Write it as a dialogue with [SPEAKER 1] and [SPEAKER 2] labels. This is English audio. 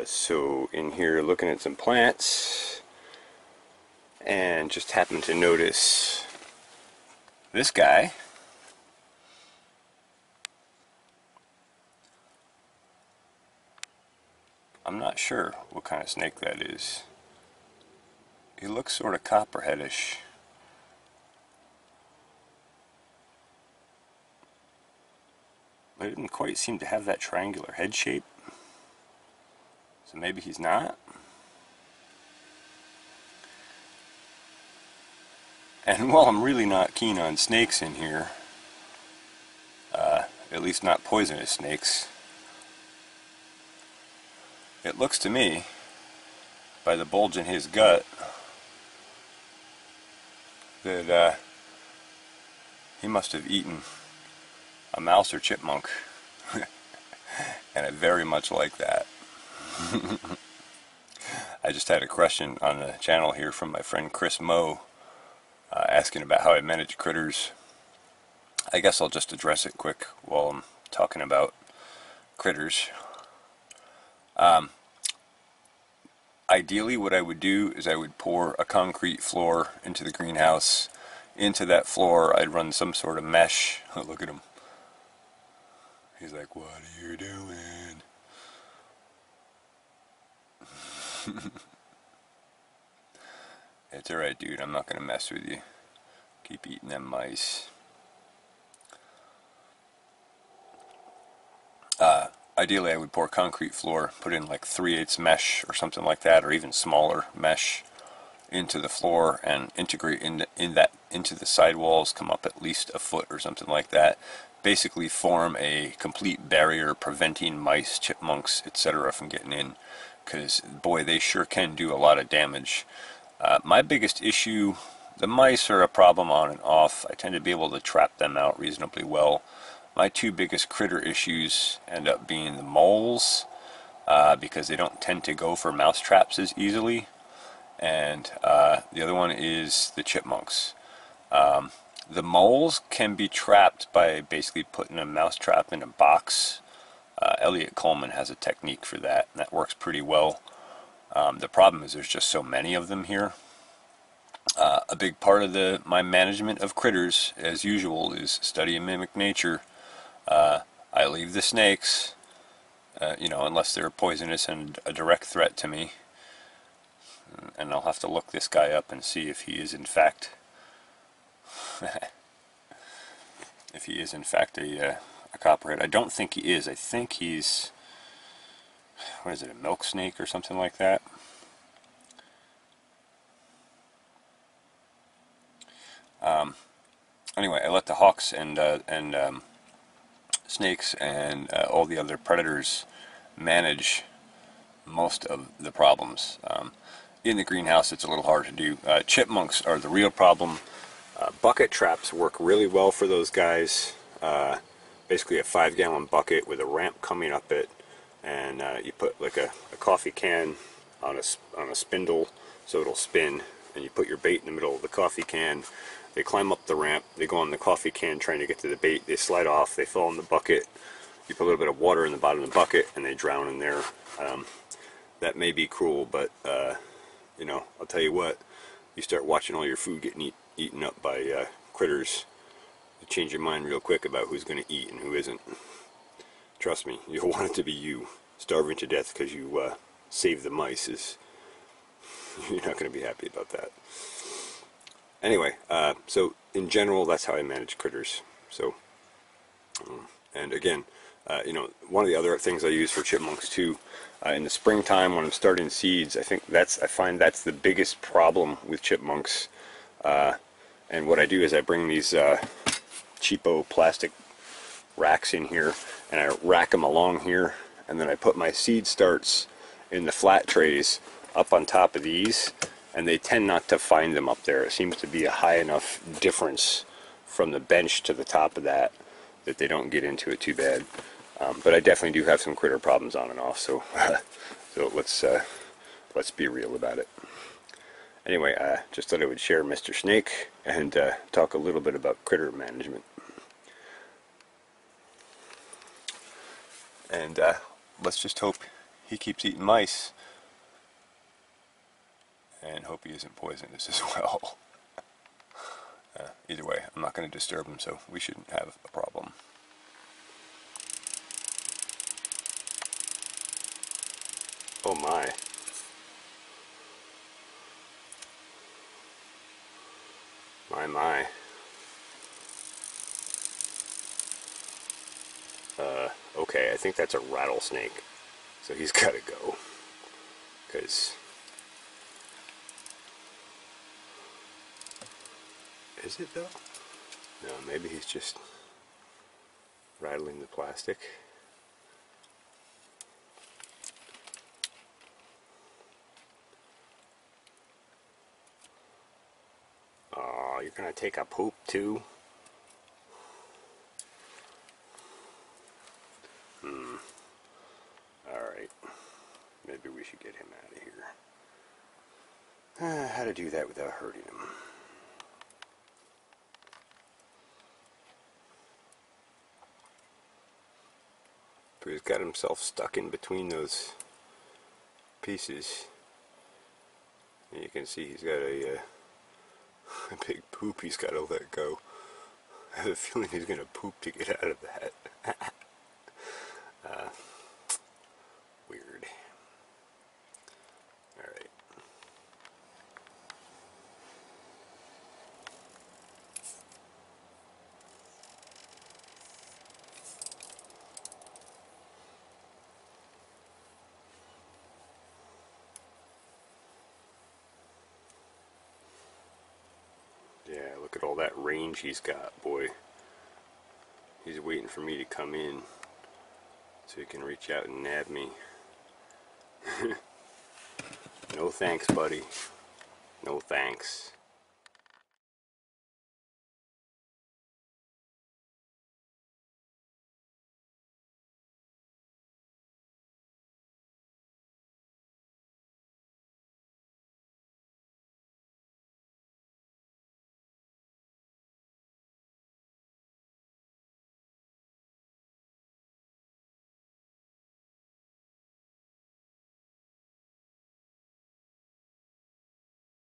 [SPEAKER 1] So in here looking at some plants and just happened to notice this guy. I'm not sure what kind of snake that is. He looks sort of copperheadish. But it didn't quite seem to have that triangular head shape. So maybe he's not. And while I'm really not keen on snakes in here, at least not poisonous snakes, it looks to me, by the bulge in his gut, that he must have eaten a mouse or chipmunk. And I very much like that. I just had a question on the channel here from my friend Chris Moe, asking about how I manage critters. I guess I'll just address it quick while I'm talking about critters. Ideally what I would do is I would pour a concrete floor into the greenhouse. Into that floor I'd run some sort of mesh. Oh, look at him. He's like, what are you doing? It's alright, dude, I'm not gonna mess with you. Keep eating them mice. Ideally I would pour concrete floor, put in like 3/8 mesh or something like that, or even smaller mesh into the floor and integrate into the sidewalls, come up at least a foot or something like that. Basically form a complete barrier preventing mice, chipmunks, etc. from getting in, because boy, they sure can do a lot of damage. My biggest issue, the mice are a problem on and off. I tend to be able to trap them out reasonably well. My two biggest critter issues end up being the moles, because they don't tend to go for mouse traps as easily, and the other one is the chipmunks. The moles can be trapped by basically putting a mouse trap in a box. Elliot Coleman has a technique for that, and that works pretty well. The problem is there's just so many of them here. A big part of my management of critters, as usual, is study and mimic nature. I leave the snakes, unless they're poisonous and a direct threat to me. And I'll have to look this guy up and see if he is in fact a copperhead. I don't think he is. I think he's, what is it, a milk snake or something like that. Anyway, I let the hawks and snakes and all the other predators manage most of the problems. In the greenhouse it's a little hard to do. Chipmunks are the real problem. Bucket traps work really well for those guys. Basically a 5-gallon bucket with a ramp coming up it, and you put like a coffee can on a spindle so it'll spin, and you put your bait in the middle of the coffee can. They climb up the ramp, they go on the coffee can trying to get to the bait, they slide off, they fall in the bucket, you put a little bit of water in the bottom of the bucket and they drown in there. That may be cruel, but I'll tell you what, you start watching all your food getting eaten up by critters, you change your mind real quick about who's going to eat and who isn't. Trust me, you'll want it to be you. Starving to death because you saved the mice you're not going to be happy about that. Anyway, so in general, that's how I manage critters. So, and again, one of the other things I use for chipmunks too, in the springtime when I'm starting seeds, I find that's the biggest problem with chipmunks. And what I do is I bring these cheapo plastic racks in here, and I rack them along here, and then I put my seed starts in the flat trays up on top of these, and they tend not to find them up there. It seems to be a high enough difference from the bench to the top of that they don't get into it too bad. But I definitely do have some critter problems on and off, so let's be real about it. Anyway, just thought I would share Mr. Snake and talk a little bit about critter management. And let's just hope he keeps eating mice, and hope he isn't poisonous as well. Either way, I'm not going to disturb him, so we shouldn't have a problem. Oh my. My. Okay, I think that's a rattlesnake. So he's got to go. Because... Is it though? No, maybe he's just rattling the plastic. Oh, you're gonna take a poop too? Alright. Maybe we should get him out of here. How to do that without hurting him. But he's got himself stuck in between those pieces. And you can see he's got a big poop he's got to let go. I have a feeling he's going to poop to get out of that. Weird. Alright. Yeah, look at all that range he's got, boy. He's waiting for me to come in so he can reach out and nab me. No thanks, buddy. No thanks.